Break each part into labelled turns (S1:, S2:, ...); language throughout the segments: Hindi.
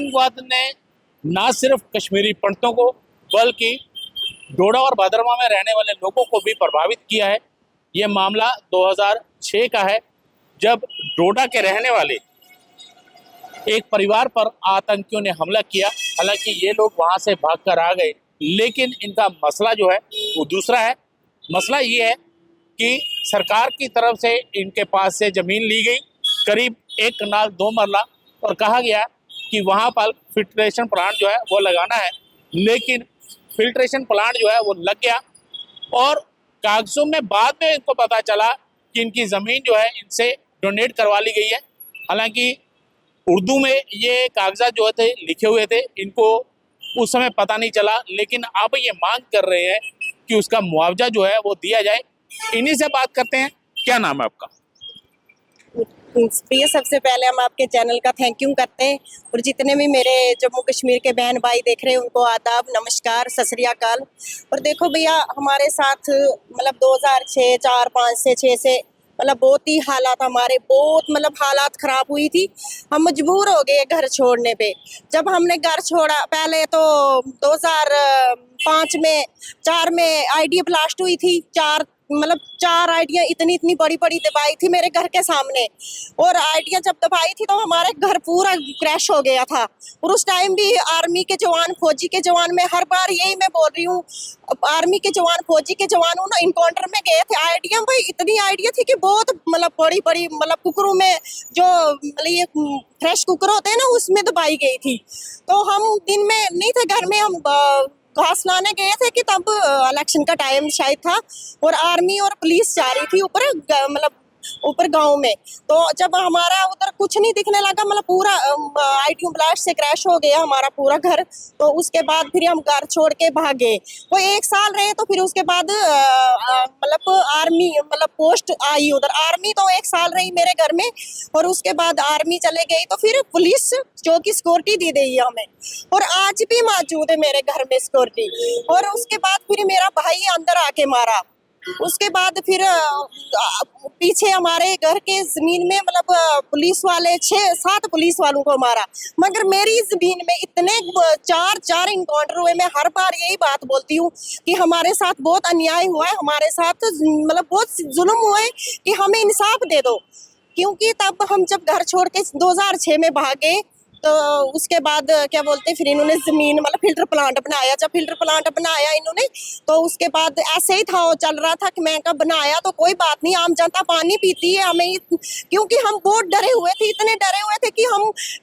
S1: आतंकवाद ने न सिर्फ कश्मीरी पंडितों को बल्कि डोडा और भदरमा में रहने वाले लोगों को भी प्रभावित किया है। ये मामला 2006 का है, जब डोडा के रहने वाले एक परिवार पर आतंकियों ने हमला किया। हालांकि ये लोग वहां से भागकर आ गए, लेकिन इनका मसला जो है वो दूसरा है। मसला ये है कि सरकार की तरफ से इनके पास से जमीन ली गई, करीब 1 कनाल 2 मरला, और कहा गया कि वहां पर फिल्ट्रेशन प्लांट जो है वो लगाना है। लेकिन फिल्ट्रेशन प्लांट जो है वो लग गया और कागजों में बाद में इनको पता चला कि इनकी ज़मीन जो है इनसे डोनेट करवा ली गई है। हालांकि उर्दू में ये कागजात जो थे लिखे हुए थे, इनको उस समय पता नहीं चला, लेकिन अब ये मांग कर रहे हैं कि उसका मुआवजा जो है वो दिया जाए। इन्हीं से बात करते हैं। क्या नाम है आपका?
S2: प्रिय, सबसे पहले हम आपके चैनल का थैंक यू करते हैं, और जितने भी मेरे जम्मू कश्मीर के बहन भाई देख रहे हैं उनको आदाब, नमस्कार, सत श्री अकाल। और देखो भैया, हमारे साथ मतलब 2006, 4, 5 से 6 से मतलब बहुत ही हालात हमारे बहुत हालात खराब हुई थी। हम मजबूर हो गए घर छोड़ने पे। जब हमने घर छोड़ा, पहले तो 2005 में 4 में आईडी ब्लास्ट हुई थी। 4 आइडियाँ इतनी इतनी बड़ी बड़ी दबाई थी मेरे घर के सामने, और आइडियाँ जब दबाई थी तो हमारे घर पूरा क्रैश हो गया था। और उस टाइम भी आर्मी के जवान, फौजी के जवान, मैं हर बार यही मैं बोल रही हूँ, आर्मी के जवान, फौजी के जवान ना इनकाउंटर में गए थे। आइडिया भाई इतनी आइडिया थी कि बहुत बड़ी बड़ी कुकरों में जो ये फ्रेश कुकर होते हैं ना, उसमें दबाई गई थी। तो हम दिन में नहीं थे घर में, हम घास लाने गए थे कि तब इलेक्शन का टाइम शायद था, और आर्मी और पुलिस जा रही थी ऊपर गांव में। तो जब हमारा उधर कुछ नहीं दिखने लगा, पूरा आईडी ब्लास्ट से क्रैश हो गया हमारा पूरा घर। तो उसके बाद फिर हम घर छोड़ के भागे। वो 1 साल रहे, तो फिर उसके बाद आर्मी पोस्ट आई उधर। आर्मी तो 1 साल रही मेरे घर में, और उसके बाद आर्मी चले गई, तो फिर पुलिस जो की सिक्योरिटी दी गई है हमें, और आज भी मौजूद है मेरे घर में सिक्योरिटी। और उसके बाद फिर मेरा भाई अंदर आके मारा। उसके बाद फिर पीछे हमारे घर के जमीन में पुलिस वाले 6-7 पुलिस वालों को मारा। मगर मेरी जमीन में इतने 4 इनकाउंटर हुए। मैं हर बार यही बात बोलती हूँ कि हमारे साथ बहुत अन्याय हुआ है, हमारे साथ बहुत जुल्म हुआ है, कि हमें इंसाफ दे दो। क्योंकि तब हम जब घर छोड़ के 2006 में भागे, तो उसके बाद क्या बोलते, फिर इन्होंने जमीन फिल्टर प्लांट बनाया। जब फिल्टर प्लांट बनाया इन्होंने, तो उसके बाद ऐसे ही था, वो चल रहा था कि मैं कब बनाया तो कोई बात नहीं, आम जनता पानी पीती है हमें। क्योंकि हम बहुत डरे हुए थे, इतने डरे हुए थे कि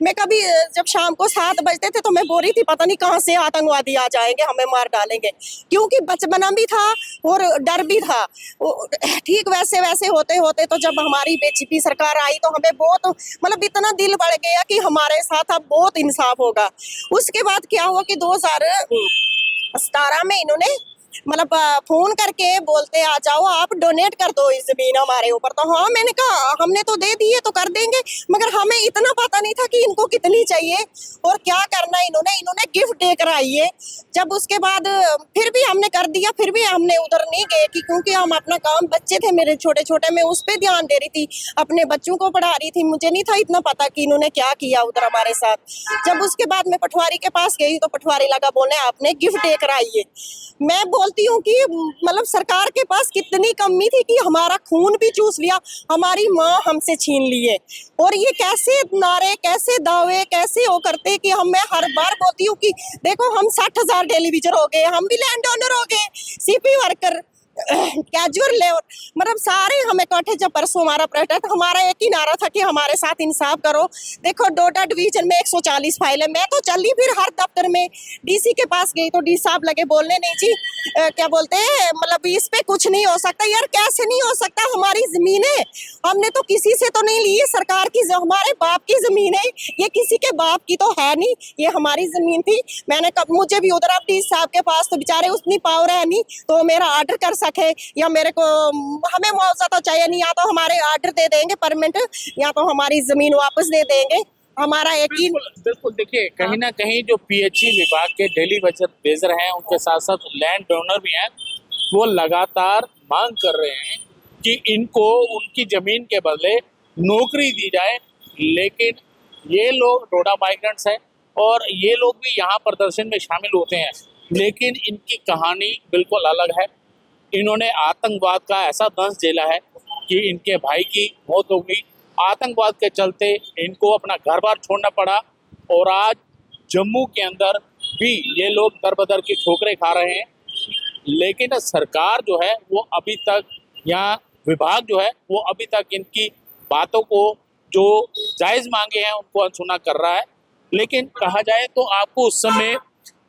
S2: मैं कभी जब शाम को 7 बजते थे तो मैं बोल रही थी पता नहीं कहाँ से आतंकवादी आ जाएंगे, हमें मार डालेंगे। क्योंकि बचपना भी था और डर भी था। ठीक वैसे वैसे होते होते तो जब हमारी बीजेपी सरकार आई, तो हमें बहुत इतना दिल बढ़ गया कि हमारे साथ अब बहुत इंसाफ होगा। उसके बाद क्या हुआ कि 2017 में इन्होंने फोन करके बोलते आ जाओ, आप डोनेट कर दो इस जमीन हमारे ऊपर। तो हाँ, मैंने कहा हमने तो दे दी है तो कर देंगे, मगर हमें इतना पता नहीं था कि इनको कितनी चाहिए और क्या करना है। इन्होंने गिफ्ट देकर आई है। जब उसके बाद फिर भी हमने कर दिया, फिर भी हमने उधर नहीं गए कि क्योंकि हम अपना काम, बच्चे थे मेरे छोटे छोटे, मैं उस पर ध्यान दे रही थी, अपने बच्चों को पढ़ा रही थी। मुझे नहीं था इतना पता कि इन्होंने क्या किया उधर हमारे साथ। जब उसके बाद मैं पटवारी के पास गई, तो पटवारी लगा बोलने आपने गिफ्ट देकर आई है। मैं बोलती हूँ कि सरकार के पास कितनी कमी थी कि हमारा खून भी चूस लिया, हमारी माँ हमसे छीन लिए। और ये कैसे नारे, कैसे दावे, कैसे वो करते कि मैं हर बार बोलती हूँ कि देखो हम 60,000 टेलीविजन हो गए, हम भी लैंड ओनर हो गए, सीपी वर्कर, कैजुअल लेबर, सारे हमें इकट्ठे। जब परसों हमारा प्रोटेस्ट, हमारा एक ही नारा था कि हमारे साथ इंसाफ करो। देखो डोडा डिवीजन में 140 फाइल है। मैं तो चली फिर हर दफ्तर में, डीसी के पास गई तो डी साहब लगे बोलने, नहीं जी क्या बोलते हैं इस पे कुछ नहीं हो सकता। यार कैसे नहीं हो सकता, हमारी जमीन है, हमने तो किसी से तो नहीं ली है, सरकार की, हमारे बाप की जमीन है, ये किसी के बाप की तो है नहीं, ये हमारी जमीन थी। मैंने कब, मुझे भी उधर अब डी साहब के पास तो बेचारे उतनी पावर है नहीं तो मेरा ऑर्डर कर सके, या मेरे को, हमें मुआवजा तो चाहिए नहीं, या तो हमारे ऑर्डर दे देंगे परमिट, या तो हमारी जमीन वापस दे देंगे। हमारा यकीन
S1: बिल्कुल। देखिए, कहीं ना कहीं जो पीएचई विभाग के डेली बेजर हैं, उनके साथ साथ लैंड डोनर भी हैं, वो लगातार मांग कर रहे हैं कि इनको उनकी जमीन के बदले नौकरी दी जाए। लेकिन ये लोग डोडा माइग्रेंट्स हैं और ये लोग भी यहाँ प्रदर्शन में शामिल होते हैं, लेकिन इनकी कहानी बिल्कुल अलग है। इन्होंने आतंकवाद का ऐसा दंश झेला है कि इनके भाई की मौत हो गई। आतंकवाद के चलते इनको अपना घर बार छोड़ना पड़ा और आज जम्मू के अंदर भी ये लोग दर बदर की ठोकरें खा रहे हैं। लेकिन सरकार जो है वो अभी तक, यहाँ विभाग जो है वो अभी तक इनकी बातों को, जो जायज़ मांगे हैं, उनको अनसुना कर रहा है। लेकिन कहा जाए तो आपको उस समय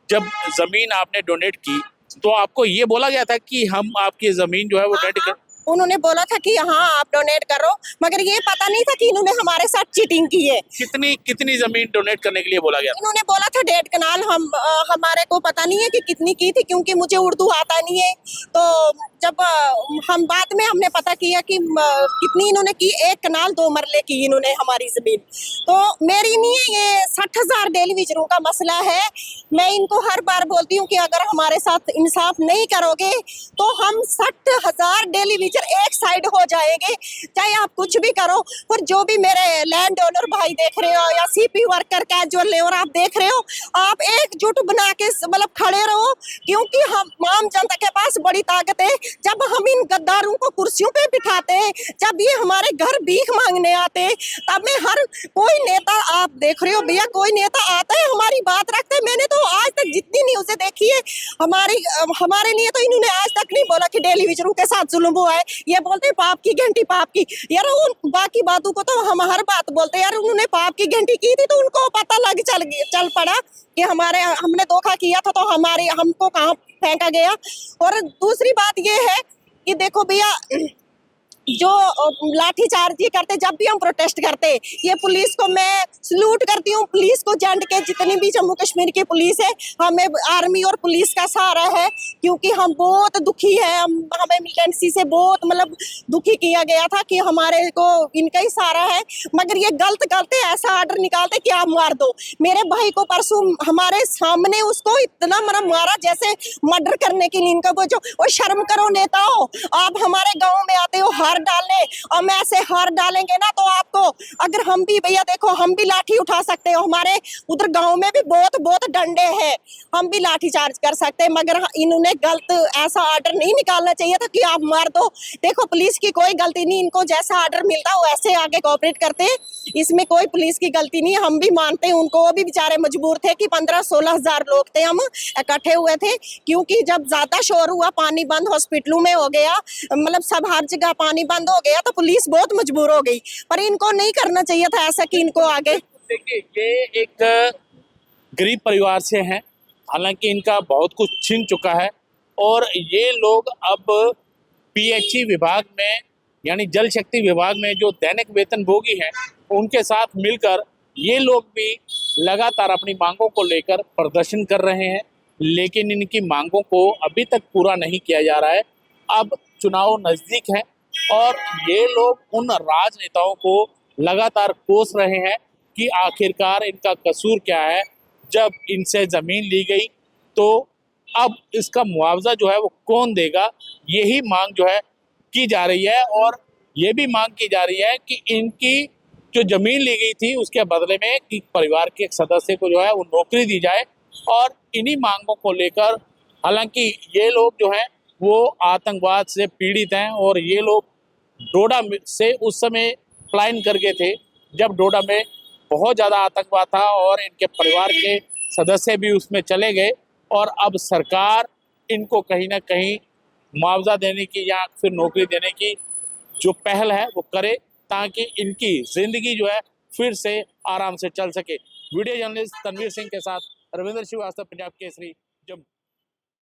S1: जब ज़मीन आपने डोनेट की तो आपको ये बोला गया था कि हम आपकी ज़मीन जो है वो डोनेट कर,
S2: उन्होंने बोला था कि हाँ आप डोनेट करो, मगर ये पता नहीं था कि इन्होंने हमारे साथ चीटिंग की है।
S1: कितनी ज़मीन डोनेट करने के लिए बोला गया था?
S2: इन्होंने बोला था 1.5 कनाल। हमारे को पता नहीं है कि कितनी की थी, क्योंकि मुझे उर्दू आता नहीं है। तो जब हम बाद में हमने पता किया कि कितनी इन्होंने की, 1 कनाल 2 मरले की इन्होंने हमारी जमीन। तो मेरी नहीं है, ये 60,000 डेलीवेजरों का मसला है। मैं इनको हर बार बोलती हूँ कि अगर हमारे साथ इंसाफ नहीं करोगे तो हम 60,000 डेलीवेजर एक साइड हो जाएंगे, चाहे आप कुछ भी करो। पर जो भी मेरे लैंड ओनर भाई देख रहे हो या सीपी वर्कर कैजुअल लेबर आप देख रहे हो, आप एकजुट बना के मतलब खड़े रहो, क्योंकि हम आम जनता के पास बड़ी ताकत है। जब हम इन गद्दारों को कुर्सियों पे बिठाते हैं, जब ये हमारे घर भीख मांगने आते हैं, तब में हर कोई नेता, आप देख रहे हो भैया, कोई नेता आता है हमारी बात रखते हैं। मैंने तो आज तक जितनी न्यूज़ें देखी है हमारे लिए, तो इन्होंने आज तक नहीं बोला कि डेलीवेजरों के साथ जुल्म हुआ है। ये बोलते हैं पाप की घंटी, पाप की। यार उन बाकी बातों को तो हम हर बात बोलते हैं, यार उन्होंने पाप की घंटी की थी तो उनको पता चल पड़ा कि हमने धोखा किया था, तो हमको कहाँ फेंका गया। और दूसरी बात ये है कि देखो भैया, जो लाठीचार्ज ये करते, जब भी हम प्रोटेस्ट करते, ये पुलिस को मैं सलूट करती हूँ। पुलिस को, जंड के जितनी भी जम्मू कश्मीर की पुलिस है, हमें आर्मी और पुलिस का सहारा है, क्योंकि हम बहुत दुखी है। हमें मिलिटेंसी से बहुत मतलब दुखी किया गया था कि हमारे को इनका ही सहारा है। मगर ये गलत ऐसा आर्डर निकालते कि आप मार दो। मेरे भाई को परसों हमारे सामने उसको इतना मारा जैसे मर्डर करने के लिए। इनका बोझो, वो शर्म करो नेताओं, आप हमारे गाँव में आते हो हार डालने, और मैं ऐसे हार डालेंगे ना तो आपको, अगर हम भी भैया देखो, हम भी लाठी उठा सकते हो। हमारे उधर गांव में भी बहुत डंडे हैं, हम भी लाठी चार्ज कर सकते हैं। मगर इन्होंने गलत ऐसा आर्डर नहीं निकालना चाहिए था कि आप मार दो। देखो पुलिस की कोई गलती नहीं, इनको जैसा आर्डर मिलता है वैसे आगे कोऑपरेट करते हैं, इसमें कोई पुलिस की गलती नहीं है। हम भी मानते हैं उनको, वो भी बेचारे मजबूर थे कि 15-16 हजार लोग थे, हम इकट्ठे हुए थे, क्योंकि जब ज्यादा शोर हुआ, पानी बंद हॉस्पिटलों में हो गया, मतलब सब हर जगह पानी बंद हो गया, तो पुलिस बहुत मजबूर हो गई। पर इनको नहीं करना चाहिए था ऐसा कि इनको आगे।
S1: देखिए, ये एक गरीब परिवार से हैं, हालांकि इनका बहुत कुछ छिन चुका है और ये लोग अब पीएचई विभाग में, यानी जल शक्ति विभाग में जो दैनिक वेतनभोगी हैं, उनके साथ मिलकर ये लोग भी लगातार अपनी मांगों को लेकर प्रदर्शन कर रहे हैं। लेकिन इनकी मांगों को अभी तक पूरा नहीं किया जा रहा है। अब चुनाव नज़दीक है और ये लोग उन राजनेताओं को लगातार कोस रहे हैं कि आखिरकार इनका कसूर क्या है। जब इनसे ज़मीन ली गई तो अब इसका मुआवजा जो है वो कौन देगा, यही मांग जो है की जा रही है। और ये भी मांग की जा रही है कि इनकी जो ज़मीन ली गई थी उसके बदले में कि परिवार के एक सदस्य को जो है वो नौकरी दी जाए। और इन्हीं मांगों को लेकर, हालांकि ये लोग जो हैं वो आतंकवाद से पीड़ित हैं और ये लोग डोडा से उस समय पलायन कर गए थे जब डोडा में बहुत ज़्यादा आतंकवाद था और इनके परिवार के सदस्य भी उसमें चले गए। और अब सरकार इनको कहीं ना कहीं मुआवजा देने की या फिर नौकरी देने की जो पहल है वो करे, ताकि इनकी ज़िंदगी जो है फिर से आराम से चल सके। वीडियो जर्नलिस्ट तनवीर सिंह के साथ रविंद्र श्रीवास्तव, पंजाब केसरी, जम्मू।